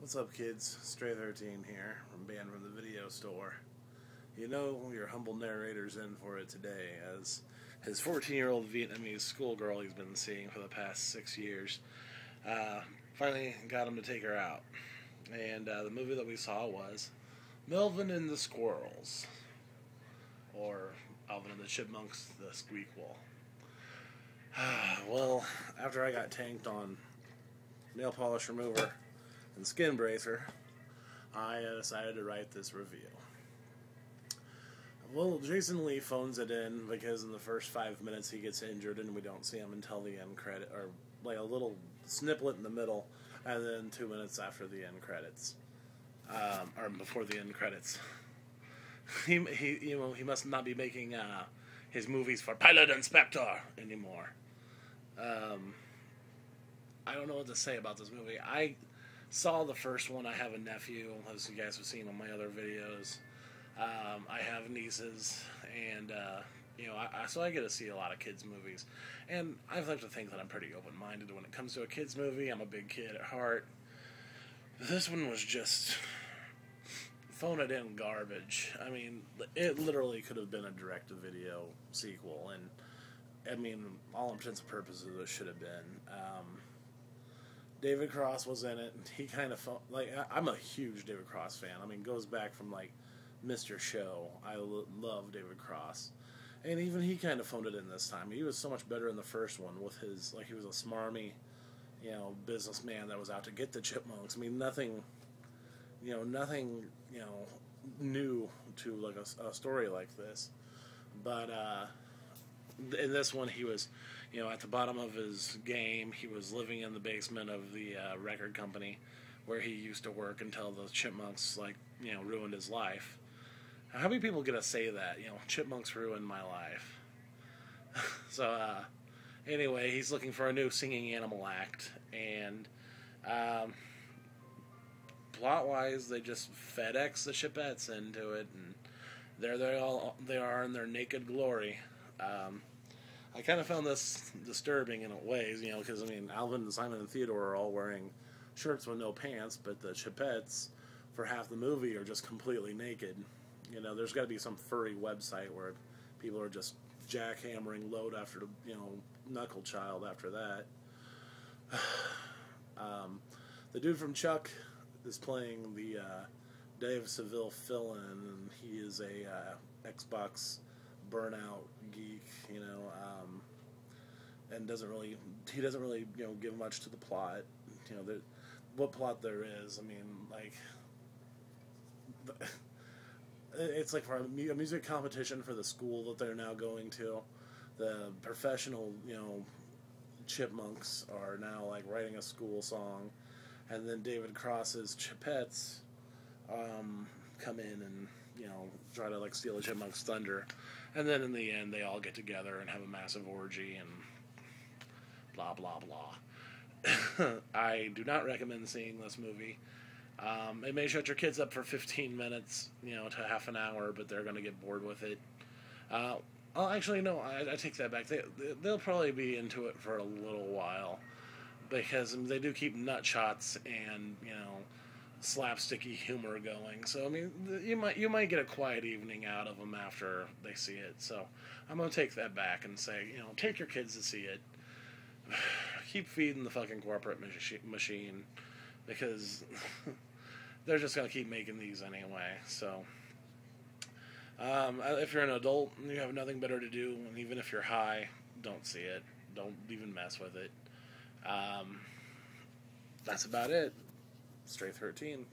What's up, kids? Stray13 here, banned from the video store. You know, your humble narrator's in for it today, as his 14-year-old Vietnamese schoolgirl he's been seeing for the past 6 years finally got him to take her out. And the movie that we saw was Melvin and the Squirrels, or Alvin and the Chipmunks, the squeaquel. Well, after I got tanked on nail polish remover and skin bracer, I decided to write this review. Well, Jason Lee phones it in because in the first 5 minutes he gets injured and we don't see him until the end credit, or like a little snippet in the middle, and then 2 minutes after the end credits, or before the end credits. He must not be making his movies for Pilot Inspector anymore. I don't know what to say about this movie. I saw the first one. I have a nephew, as you guys have seen on my other videos. I have nieces, and so I get to see a lot of kids' movies. And I like to think that I'm pretty open-minded when it comes to a kids' movie. I'm a big kid at heart. This one was just phone-it-in garbage. I mean, it literally could have been a direct-to-video sequel, and I mean, all intents and purposes, it should have been. David Cross was in it. He kind of felt like, I'm a huge David Cross fan. I mean, goes back from like Mr. Show. I love David Cross, and even he kind of phoned it in this time. He was so much better in the first one with his, like, he was a smarmy, businessman that was out to get the Chipmunks. I mean, nothing new to like a story like this, but in this one he was, at the bottom of his game. He was living in the basement of the record company where he used to work until the Chipmunks, ruined his life. How many people get to say that? Chipmunks ruined my life. So, anyway, he's looking for a new singing animal act, and plot-wise, they just FedEx the Chipettes into it, and there they are in their naked glory. I kind of found this disturbing in ways, because, Alvin, Simon, and Theodore are all wearing shirts with no pants, but the Chipettes, for half the movie, are just completely naked. There's got to be some furry website where people are just jackhammering load after, knuckle child after that. The dude from Chuck is playing the Dave Seville fill-in, and he is a Xbox burnout geek, and doesn't really give much to the plot. What plot there is, it's like for a music competition for the school that they're now going to. The professional, Chipmunks are now writing a school song, and then David Cross's Chipettes come in and try to steal the Chipmunks' thunder, and then in the end they all get together and have a massive orgy and blah blah blah. I do not recommend seeing this movie. It may shut your kids up for 15 minutes, to half an hour, but they're going to get bored with it. Actually, no, I take that back. They'll probably be into it for a little while, because they do keep nut shots and, slapsticky humor going. So, you might get a quiet evening out of them after they see it. So, I'm going to take that back and say, take your kids to see it. Keep feeding the fucking corporate machine, because they're just going to keep making these anyway. So, if you're an adult and you have nothing better to do, and even if you're high, don't see it. Don't even mess with it. That's about it. Stray13.